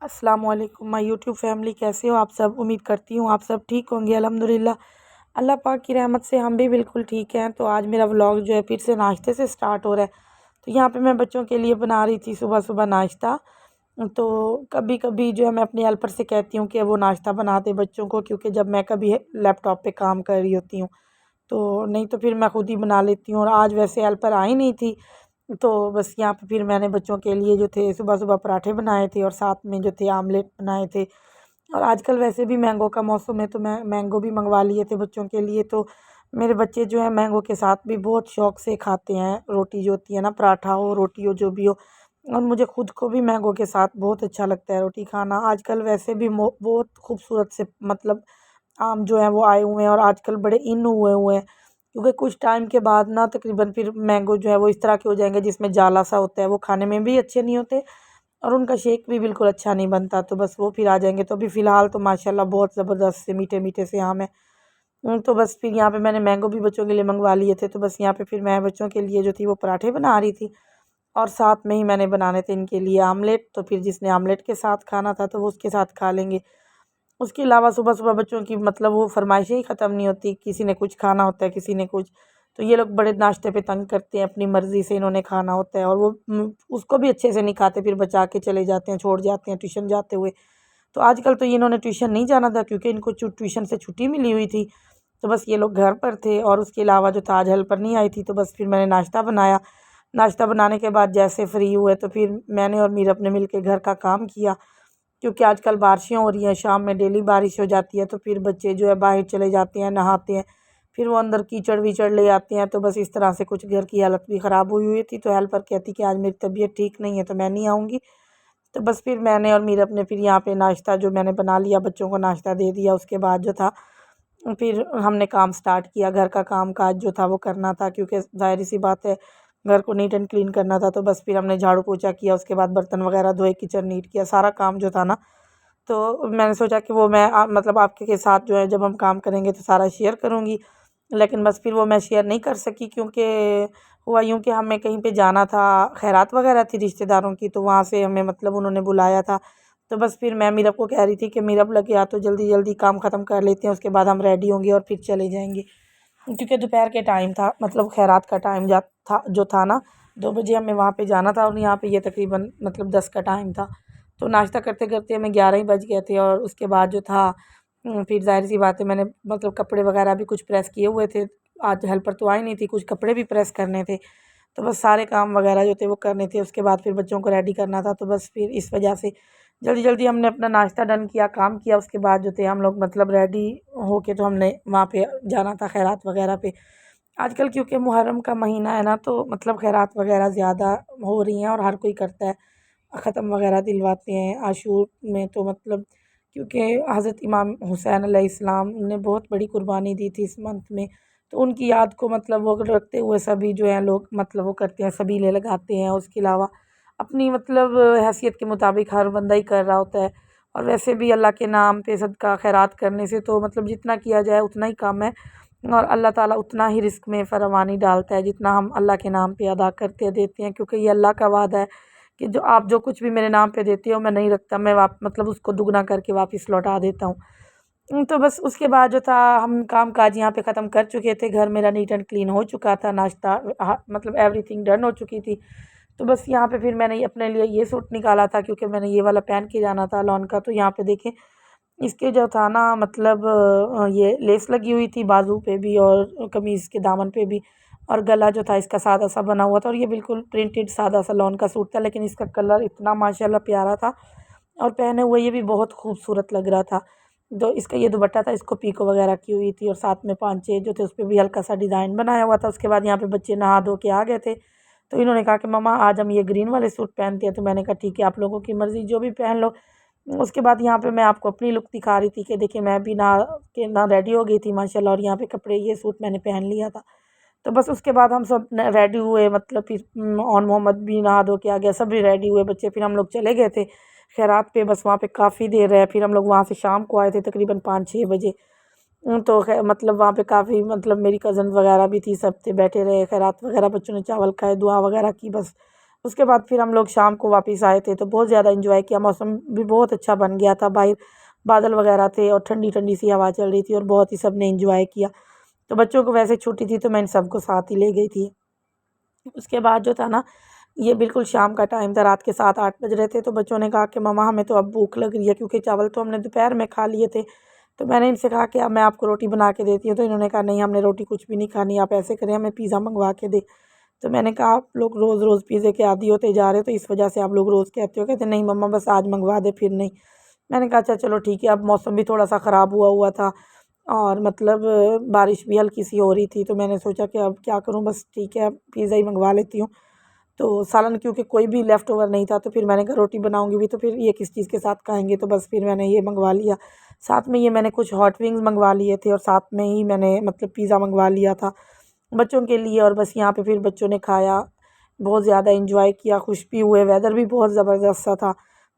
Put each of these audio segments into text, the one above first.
अस्सलाम वालेकुम my YouTube family, कैसे हो आप सब। उम्मीद करती हूँ आप सब ठीक होंगे। अल्हम्दुलिल्लाह अल्लाह पाक की रहमत से हम भी बिल्कुल ठीक हैं। तो आज मेरा व्लॉग जो है फिर से नाश्ते से स्टार्ट हो रहा है। तो यहाँ पे मैं बच्चों के लिए बना रही थी सुबह सुबह नाश्ता। तो कभी कभी जो है मैं अपने हेल्पर से कहती हूँ कि वो नाश्ता बना दे बच्चों को, क्योंकि जब मैं कभी लैपटॉप पे काम कर रही होती हूँ तो नहीं तो फिर मैं खुद ही बना लेती हूँ। और आज वैसे हेल्पर आई नहीं थी, तो बस यहाँ पे फिर मैंने बच्चों के लिए जो थे सुबह सुबह पराठे बनाए थे और साथ में जो थे आमलेट बनाए थे। और आजकल वैसे भी मैंगो का मौसम है, तो मैं मैंगो भी मंगवा लिए थे बच्चों के लिए। तो मेरे बच्चे जो है मैंगो के साथ भी बहुत शौक से खाते हैं रोटी जो होती है ना, पराठा हो रोटी हो जो भी हो। और मुझे खुद को भी मैंगो के साथ बहुत अच्छा लगता है रोटी खाना। आजकल वैसे भी बहुत खूबसूरत से मतलब आम जो है वो आए हुए हैं और आजकल बड़े इन हुए हुए हैं, क्योंकि कुछ टाइम के बाद ना तकरीबन फिर मैंगो जो है वो इस तरह के हो जाएंगे जिसमें जाला सा होता है, वो खाने में भी अच्छे नहीं होते और उनका शेक भी बिल्कुल अच्छा नहीं बनता। तो बस वो फिर आ जाएंगे। तो अभी फ़िलहाल तो माशाल्लाह बहुत ज़बरदस्त से मीठे मीठे से आम है। तो बस फिर यहाँ पे मैंने मैंगो भी बच्चों के लिए मंगवा लिए थे। तो बस यहाँ पे फिर मैं बच्चों के लिए जो थी वो पराठे बना रही थी और साथ में ही मैंने बनाने थे इनके लिए आमलेट। तो फिर जिसने आमलेट के साथ खाना था तो वो उसके साथ खा लेंगे। उसके अलावा सुबह-सुबह बच्चों की मतलब वो फ़रमाइशें ही ख़त्म नहीं होती, किसी ने कुछ खाना होता है, किसी ने कुछ। तो ये लोग बड़े नाश्ते पे तंग करते हैं, अपनी मर्ज़ी से इन्होंने खाना होता है और वो उसको भी अच्छे से नहीं खाते, फिर बचा के चले जाते हैं, छोड़ जाते हैं ट्यूशन जाते हुए। तो आजकल तो ये इन्होंने ट्यूशन नहीं जाना था, क्योंकि इनको ट्यूशन से छुट्टी मिली हुई थी। तो बस ये लोग घर पर थे और उसके अलावा जो था आज हेल्पर नहीं आई थी, तो बस फिर मैंने नाश्ता बनाया। नाश्ता बनाने के बाद जैसे फ्री हुए तो फिर मैंने और मीरब ने मिल के घर का काम किया, क्योंकि आजकल बारिशें हो रही हैं, शाम में डेली बारिश हो जाती है। तो फिर बच्चे जो है बाहर चले जाते हैं, नहाते हैं, फिर वो अंदर कीचड़ वीचड़ ले आते हैं। तो बस इस तरह से कुछ घर की हालत भी ख़राब हुई हुई थी। तो हेल्पर कहती कि आज मेरी तबीयत ठीक नहीं है तो मैं नहीं आऊँगी। तो बस फिर मैंने और मीरब ने फिर यहाँ पे नाश्ता जो मैंने बना लिया, बच्चों को नाश्ता दे दिया। उसके बाद जो था फिर हमने काम स्टार्ट किया, घर का काम काज जो था वो करना था, क्योंकि ज़ाहिर सी बात है घर को नीट एंड क्लीन करना था। तो बस फिर हमने झाड़ू पोछा किया, उसके बाद बर्तन वगैरह धोए, किचन नीट किया, सारा काम जो था ना। तो मैंने सोचा कि वो मैं मतलब आपके के साथ जो है जब हम काम करेंगे तो सारा शेयर करूँगी। लेकिन बस फिर वो मैं शेयर नहीं कर सकी, क्योंकि हुआ यूँ कि हमें कहीं पे जाना था, खैरात वगैरह थी रिश्तेदारों की, तो वहाँ से हमें मतलब उन्होंने बुलाया था। तो बस फिर मैं मीरब को कह रही थी कि मीरब लगे आ तो जल्दी जल्दी काम ख़त्म कर लेते हैं, उसके बाद हम रेडी होंगे और फिर चले जाएंगे। क्योंकि दोपहर के टाइम था, मतलब खैरात का टाइम जा था जो था ना, 2 बजे हमें वहाँ पे जाना था और यहाँ पे ये तकरीबन मतलब 10 का टाइम था। तो नाश्ता करते करते हमें 11 ही बज गए थे। और उसके बाद जो था फिर ज़ाहिर सी बात है मैंने मतलब कपड़े वगैरह भी कुछ प्रेस किए हुए थे। आज हेल्पर तो आई नहीं थी, कुछ कपड़े भी प्रेस करने थे। तो बस सारे काम वगैरह जो थे वो करने थे। उसके बाद फिर बच्चों को रेडी करना था। तो बस फिर इस वजह से जल्दी जल्दी हमने अपना नाश्ता डन किया, काम किया। उसके बाद जो थे हम लोग मतलब रेडी होके तो हमने वहाँ पे जाना था खैरात वगैरह पे। आजकल क्योंकि मुहर्रम का महीना है ना, तो मतलब खैरात वगैरह ज़्यादा हो रही हैं और हर कोई करता है, ख़त्म वगैरह दिलवाते हैं आशूर में। तो मतलब क्योंकि हज़रत इमाम हुसैन अलैहिस्सलाम ने बहुत बड़ी कुर्बानी दी थी इस मंथ में, तो उनकी याद को मतलब वो रखते हुए सभी जो हैं लोग मतलब वो करते हैं, सबीले लगाते हैं। उसके अलावा अपनी मतलब हैसियत के मुताबिक हर बंदा ही कर रहा होता है। और वैसे भी अल्लाह के नाम पे सदका खैरात करने से तो मतलब जितना किया जाए उतना ही कम है, और अल्लाह ताला उतना ही रिस्क में फरावानी डालता है जितना हम अल्लाह के नाम पे अदा करते देते हैं। क्योंकि ये अल्लाह का वादा है कि जो आप जो कुछ भी मेरे नाम पे देते हो मैं नहीं रखता, मैं मतलब उसको दुगना करके वापस लौटा देता हूँ। तो बस उसके बाद जो था हम काम काज यहाँ पे ख़त्म कर चुके थे, घर मेरा नीट एंड क्लीन हो चुका था, नाश्ता मतलब एवरीथिंग डन हो चुकी थी। तो बस यहाँ पे फिर मैंने अपने लिए ये सूट निकाला था, क्योंकि मैंने ये वाला पहन के जाना था लॉन का। तो यहाँ पे देखें इसके जो था ना मतलब ये लेस लगी हुई थी बाजू पे भी और कमीज़ के दामन पे भी, और गला जो था इसका सादा सा बना हुआ था। और ये बिल्कुल प्रिंटेड सादा सा लॉन का सूट था, लेकिन इसका कलर इतना माशाल्लाह प्यारा था और पहने हुए ये भी बहुत खूबसूरत लग रहा था। जो इसका ये दुपट्टा था इसको पीको वगैरह की हुई थी और साथ में पांचे जो थे उस पर भी हल्का सा डिज़ाइन बनाया हुआ था। उसके बाद यहाँ पे बच्चे नहा धो के आ गए थे, तो इन्होंने कहा कि मम्मा आज हम ये ग्रीन वाले सूट पहनते हैं। तो मैंने कहा ठीक है, आप लोगों की मर्ज़ी, जो भी पहन लो। उसके बाद यहाँ पे मैं आपको अपनी लुक दिखा रही थी कि देखिए मैं भी ना रेडी हो गई थी माशाल्लाह, और यहाँ पे कपड़े ये सूट मैंने पहन लिया था। तो बस उसके बाद हम सब रेडी हुए, मतलब फिर ऑन मोहम्मद भी नहा धो के आ गया, सब भी रेडी हुए बच्चे। फिर हम लोग चले गए थे खैरात पे, बस वहाँ पे काफ़ी देर रहे। फिर हम लोग वहाँ से शाम को आए थे तकरीबन 5-6 बजे। तो मतलब वहाँ पे काफ़ी मतलब मेरी कज़न वगैरह भी थी, सब थे, बैठे रहे खैरात वगैरह, बच्चों ने चावल खाए, दुआ वगैरह की, बस उसके बाद फिर हम लोग शाम को वापस आए थे तो बहुत ज़्यादा इंजॉय किया। मौसम भी बहुत अच्छा बन गया था, बाहर बादल वगैरह थे और ठंडी ठंडी सी हवा चल रही थी और बहुत ही सब ने इंजॉय किया। तो बच्चों को वैसे छुट्टी थी तो मैं इन सबको साथ ही ले गई थी। उसके बाद जो था ना, ये बिल्कुल शाम का टाइम था, रात के 7-8 बज रहे थे। तो बच्चों ने कहा कि मम्मा हमें तो अब भूख लग रही है, क्योंकि चावल तो हमने दोपहर में खा लिए थे। तो मैंने इनसे कहा कि अब मैं आपको रोटी बना के देती हूँ। तो इन्होंने कहा नहीं, हमने रोटी कुछ भी नहीं खानी, आप ऐसे करें हमें पिज़्ज़ा मंगवा के दे। तो मैंने कहा आप लोग रोज़ रोज़ पिज़्ज़े के आदी होते जा रहे हो, तो इस वजह से आप लोग रोज़ कहते हो। कहते नहीं मम्मा बस आज मंगवा दे, फिर नहीं। मैंने कहा अच्छा चलो ठीक है। अब मौसम भी थोड़ा सा ख़राब हुआ हुआ था और मतलब बारिश भी हल्की सी हो रही थी। तो मैंने सोचा कि अब क्या करूँ, बस ठीक है अब पिज़्ज़ा ही मंगवा लेती हूँ। तो सालन क्योंकि कोई भी लेफ़्ट ओवर नहीं था, तो फिर मैंने कहा रोटी बनाऊंगी भी तो फिर ये किस चीज़ के साथ खाएंगे, तो बस फिर मैंने ये मंगवा लिया। साथ में ये मैंने कुछ हॉट विंग्स मंगवा लिए थे और साथ में ही मैंने मतलब पिज़्ज़ा मंगवा लिया था बच्चों के लिए। और बस यहाँ पे फिर बच्चों ने खाया, बहुत ज़्यादा इंजॉय किया, खुश भी हुए, वेदर भी बहुत ज़बरदस्त सा था।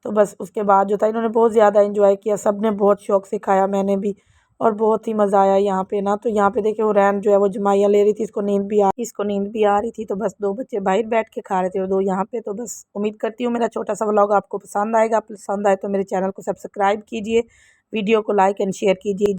तो बस उसके बाद जो था इन्होंने बहुत ज़्यादा इंजॉय किया, सब ने बहुत शौक़ से खाया, मैंने भी। और बहुत ही मज़ा आया यहाँ पे ना। तो यहाँ पे देखिए हुरैन जो है वो जमाइयाँ ले रही थी, इसको नींद भी आ रही थी। तो बस 2 बच्चे बाहर बैठ के खा रहे थे और 2 यहाँ पे। तो बस उम्मीद करती हूँ मेरा छोटा सा व्लॉग आपको पसंद आएगा। पसंद आए तो मेरे चैनल को सब्सक्राइब कीजिए, वीडियो को लाइक एंड शेयर कीजिए।